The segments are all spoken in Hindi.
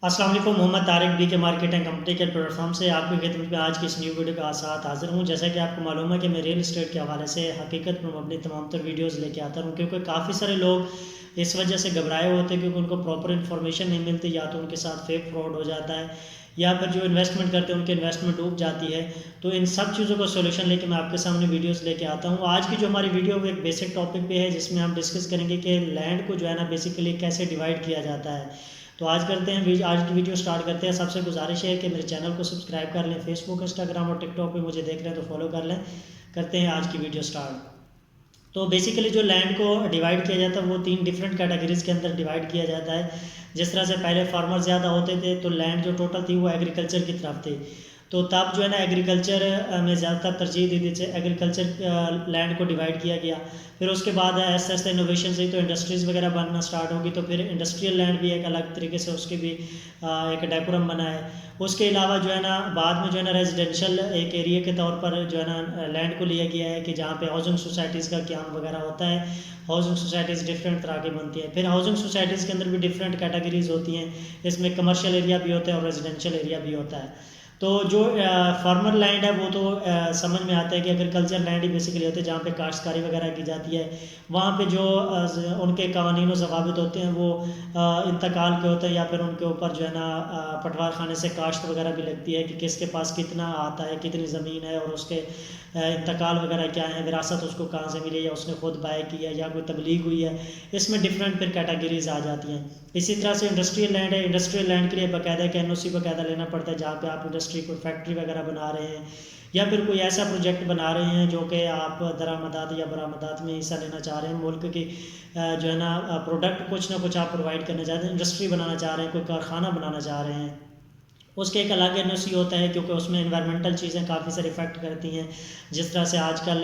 अस्सलाम वालेकुम। मोहम्मद तारिक बी के मार्केटिंग कंपनी के प्लेटफॉर्म से आपकी खिदमत में आज की इस न्यू वीडियो के साथ हाजिर हूँ। जैसा कि आपको मालूम है कि मैं रियल एस्टेट के हवाले से हकीकत में अपनी तमाम तर वीडियोज़ लेके आता हूँ, क्योंकि काफ़ी सारे लोग इस वजह से घबराए होते हैं क्योंकि उनको प्रॉपर इन्फॉर्मेशन नहीं मिलती, या तो उनके साथ फेक फ्रॉड हो जाता है या फिर जो इन्वेस्टमेंट करते हैं उनकी इन्वेस्टमेंट डूब जाती है। तो इन सब चीज़ों का सोल्यूशन लेके मैं आपके सामने वीडियोस लेके आता हूँ। आज की जो हमारी वीडियो वो एक बेसिक टॉपिक पे है, जिसमें हम डिस्कस करेंगे कि लैंड को जो है ना बेसिकली कैसे डिवाइड किया जाता है। तो आज करते हैं आज की वीडियो स्टार्ट करते हैं। सबसे गुजारिश है कि मेरे चैनल को सब्सक्राइब कर लें, फेसबुक, इंस्टाग्राम और टिकटॉक पे मुझे देख रहे हैं तो फॉलो कर लें। करते हैं आज की वीडियो स्टार्ट। तो बेसिकली जो लैंड को डिवाइड किया जाता है वो 3 डिफरेंट कैटेगरीज के अंदर डिवाइड किया जाता है। जिस तरह से पहले फार्मर ज़्यादा होते थे तो लैंड जो टोटल थी वो एग्रीकल्चर की तरफ थी, तो तब जो है ना एग्रीकल्चर में ज़्यादातर तरजीह दी थी, एग्रीकल्चर लैंड को डिवाइड किया गया। फिर उसके बाद ऐसे ऐसे इनोवेशन से तो इंडस्ट्रीज़ वगैरह बनना स्टार्ट होगी, तो फिर इंडस्ट्रियल लैंड भी एक अलग तरीके से उसके भी एक डेकोरम बना है। उसके अलावा जो है ना बाद में जो है ना रेजिडेंशियल एक एरिया के तौर पर जो है ना लैंड को लिया गया है कि जहाँ पे हाउसिंग सोसाइटीज़ का क्याम वगैरह होता है। हाउसिंग सोसाइटीज़ डिफरेंट तरह की बनती हैं। फिर हाउसिंग सोसाइटीज़ के अंदर भी डिफरेंट कैटेगरीज होती हैं, इसमें कमर्शियल एरिया भी होता है और रेजिडेंशियल एरिया भी होता है। तो जो फार्मर लैंड है वो तो समझ में आता है कि एग्रीकल्चर लैंड ही बेसिकली होते हैं जहाँ पे काश्तकारी वगैरह की जाती है। वहाँ पे जो उनके कानून ज़वाबित होते हैं वो इंतकाल के होते हैं, या फिर उनके ऊपर जो है ना पटवार खाने से काश्त वगैरह भी लगती है कि किसके पास कितना आता है, कितनी ज़मीन है और उसके इंतकाल वगैरह क्या है, विरासत उसको कहाँ से मिली, या उसने खुद बाय किया या कोई तबलीग हुई है। इसमें डिफरेंट फिर कैटेगरीज आ जाती हैं। इसी तरह से इंडस्ट्रियल लैंड है। इंडस्ट्रियल लैंड के लिए बाकायदा एक एनओसी बाकायदा लेना पड़ता है, जहाँ पे आप इंडस्ट्री कोई फैक्ट्री वगैरह बना रहे हैं या फिर कोई ऐसा प्रोजेक्ट बना रहे हैं जो कि आप दरामदात या बरामदात में हिस्सा लेना चाह रहे हैं, मुल्क की जो है ना प्रोडक्ट कुछ ना कुछ आप प्रोवाइड करना चाहते हैं, इंडस्ट्री बनाना चाह रहे हैं, कोई कारखाना बनाना चाह रहे हैं। उसके एक अलग एनओसी होता है क्योंकि उसमें इन्वायरमेंटल चीज़ें काफ़ी सारी इफेक्ट करती हैं। जिस तरह से आजकल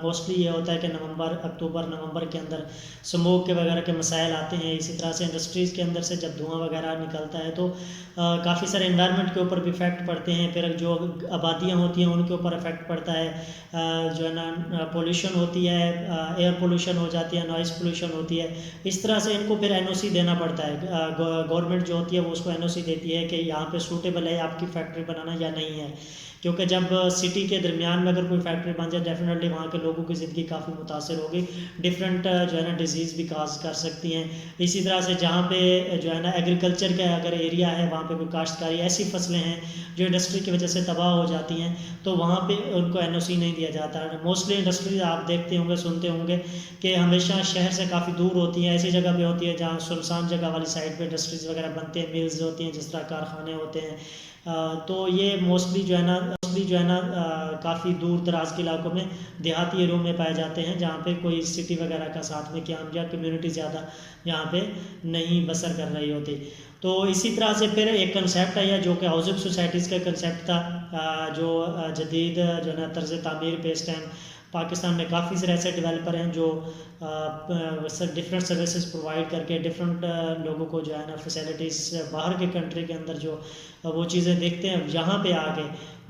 मोस्टली ये होता है कि अक्टूबर नवंबर के अंदर स्मोक के वगैरह के मसाइल आते हैं। इसी तरह से इंडस्ट्रीज़ के अंदर से जब धुआं वगैरह निकलता है तो काफ़ी सारे इन्वायरमेंट के ऊपर भी इफेक्ट पड़ते हैं। फिर जो आबादियाँ होती हैं उनके ऊपर इफेक्ट पड़ता है। जो है ना पोल्यूशन होती है, एयर पोल्यूशन हो जाती है, नॉइज़ पोल्यूशन होती है। इस तरह से इनको फिर एनओसी देना पड़ता है। गवर्नमेंट जो होती है वो उसको एनओसी देती है कि यहाँ पे सूटेबल है आपकी फैक्ट्री बनाना या नहीं है, क्योंकि जब सिटी के दरमियान में अगर कोई फैक्ट्री बन जाए डेफिनेटली वहाँ के लोगों की ज़िंदगी काफ़ी मुतासर होगी, डिफरेंट जो है ना डिजीज़ भी काज कर सकती हैं। इसी तरह से जहाँ पे जो है ना एग्रीकल्चर का अगर एरिया है वहाँ पे कोई काश्तकारी ऐसी फसलें हैं जो इंडस्ट्री की वजह से तबाह हो जाती हैं, तो वहाँ पे उनको एनओसी नहीं दिया जाता है। मोस्टली इंडस्ट्रीज आप देखते होंगे, सुनते होंगे कि हमेशा शहर से काफ़ी दूर होती हैं, ऐसी जगह पे होती है जहाँ सुनसान जगह वाली साइड पे इंडस्ट्रीज़ वगैरह बनते हैं, मिल्स होती हैं, जिस तरह कारखाने होते हैं। तो ये मोस्टली जो है ना काफ़ी दूर दराज के इलाकों में देहाती एरियो में पाए जाते हैं, जहाँ पे कोई सिटी वगैरह का साथ में क्या या कम्युनिटी ज़्यादा यहाँ पे नहीं बसर कर रही होती। तो इसी तरह से फिर एक कंसेप्ट आया जो कि हाउसिंग सोसाइटीज़ का कंसेप्ट था, जो जदीद जो है ना तर्ज तामीर पे इस टाइम पाकिस्तान में काफ़ी सारे ऐसे डेवलपर हैं जो डिफरेंट सर्विसेज प्रोवाइड करके डिफरेंट लोगों को जो है ना फैसिलिटीज़ बाहर के कंट्री के अंदर जो वो चीज़ें देखते हैं, यहाँ पे आके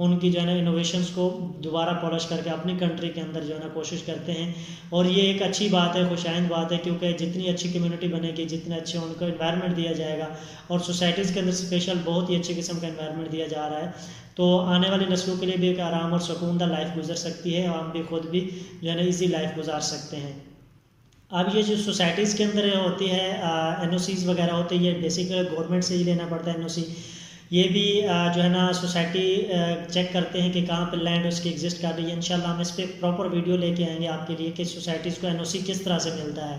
उनकी जो है ना इनोवेशंस को दोबारा पॉलिश करके अपनी कंट्री के अंदर जो है ना कोशिश करते हैं। और ये एक अच्छी बात है, खुशाइंद बात है, क्योंकि जितनी अच्छी कम्युनिटी बनेगी, जितने अच्छे उनको इन्वायरमेंट दिया जाएगा, और सोसाइटीज़ के अंदर स्पेशल बहुत ही अच्छे किस्म का इन्वायरमेंट दिया जा रहा है, तो आने वाली नस्लों के लिए भी एक आराम और सुकूनदार लाइफ गुजर सकती है, और हम भी खुद भी जो है ना ईजी लाइफ गुजार सकते हैं। अब ये जो सोसाइटीज़ के अंदर होती है एनओसीज़ वगैरह होते हैं, ये बेसिक गवर्नमेंट से ही लेना पड़ता है एनओसी। ये भी जो है ना सोसाइटी चेक करते हैं कि कहाँ पर लैंड उसकी एग्जिस्ट कर रही है। इंशाल्लाह हम इस पर प्रॉपर वीडियो लेके आएंगे आपके लिए कि सोसाइटीज़ को एनओसी किस तरह से मिलता है।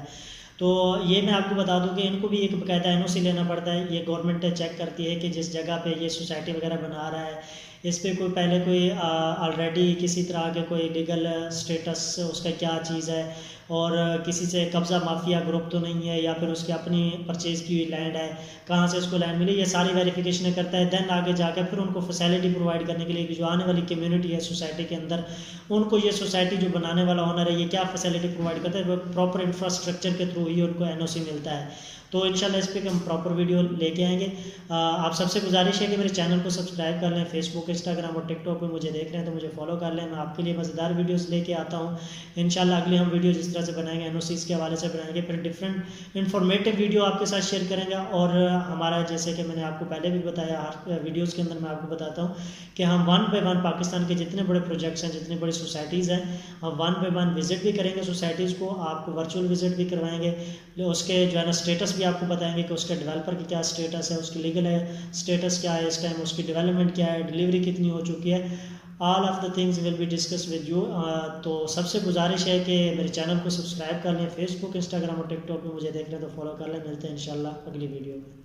तो ये मैं आपको बता दूं कि इनको भी एक बाकायदा एनओसी लेना पड़ता है। ये गवर्नमेंट चेक करती है कि जिस जगह पे ये सोसाइटी वगैरह बना रहा है इस पर कोई पहले कोई ऑलरेडी किसी तरह के कोई लीगल स्टेटस उसका क्या चीज़ है, और किसी से कब्ज़ा माफिया ग्रुप तो नहीं है, या फिर उसकी अपनी परचेज़ की हुई लैंड है, कहाँ से उसको लैंड मिली, ये सारी वेरिफिकेशन करता है। देन आगे जाकर फिर उनको फैसिलिटी प्रोवाइड करने के लिए जो आने वाली कम्युनिटी है सोसाइटी के अंदर, उनको ये सोसाइटी जो बनाने वाला ओनर है ये क्या फैसिलिटी प्रोवाइड करता है, वो प्रॉपर इंफ्रास्ट्रक्चर के थ्रू ही उनको एनओसी मिलता है। तो इंशाल्लाह इस पर हम प्रॉपर वीडियो लेके आएंगे। आप सबसे गुजारिश है कि मेरे चैनल को सब्सक्राइब कर लें, फेसबुक, इंस्टाग्राम और टिकटॉक पे मुझे देख रहे हैं तो मुझे फॉलो कर लें। मैं आपके लिए मज़ेदार वीडियोस लेके आता हूँ। इंशाल्लाह अगली हम वीडियो जिस तरह से बनाएंगे एनओसीज़ के हवाले से बनाएंगे, फिर डिफरेंट इन्फॉर्मेटिव वीडियो आपके साथ शेयर करेंगे। और हमारा जैसे कि मैंने आपको पहले भी बताया, हर वीडियोज़ के अंदर मैं आपको बताता हूँ कि हम 1 बाय 1 पाकिस्तान के जितने बड़े प्रोजेक्ट्स हैं, जितनी बड़ी सोसाइटीज़ हैं, हम 1 बाय 1 विज़िट भी करेंगे सोसाइटीज़ को, आपको वर्चुअल विज़िट भी करवाएंगे, उसके जो है ना स्टेटस भी आपको बताएंगे कि उसके डेवलपर की क्या स्टेटस है, उसकी लीगल स्टेटस क्या है इस टाइम, उसकी डेवलपमेंट क्या है, डिलीवरी कितनी हो चुकी है। All of the things will be discuss with you. तो सबसे गुजारिश है कि मेरे चैनल को सब्सक्राइब कर लें, फेसबुक, इंस्टाग्राम और टिकटॉक पे मुझे देख लें तो फॉलो कर लें। मिलते हैं इंशाल्लाह अगली वीडियो में।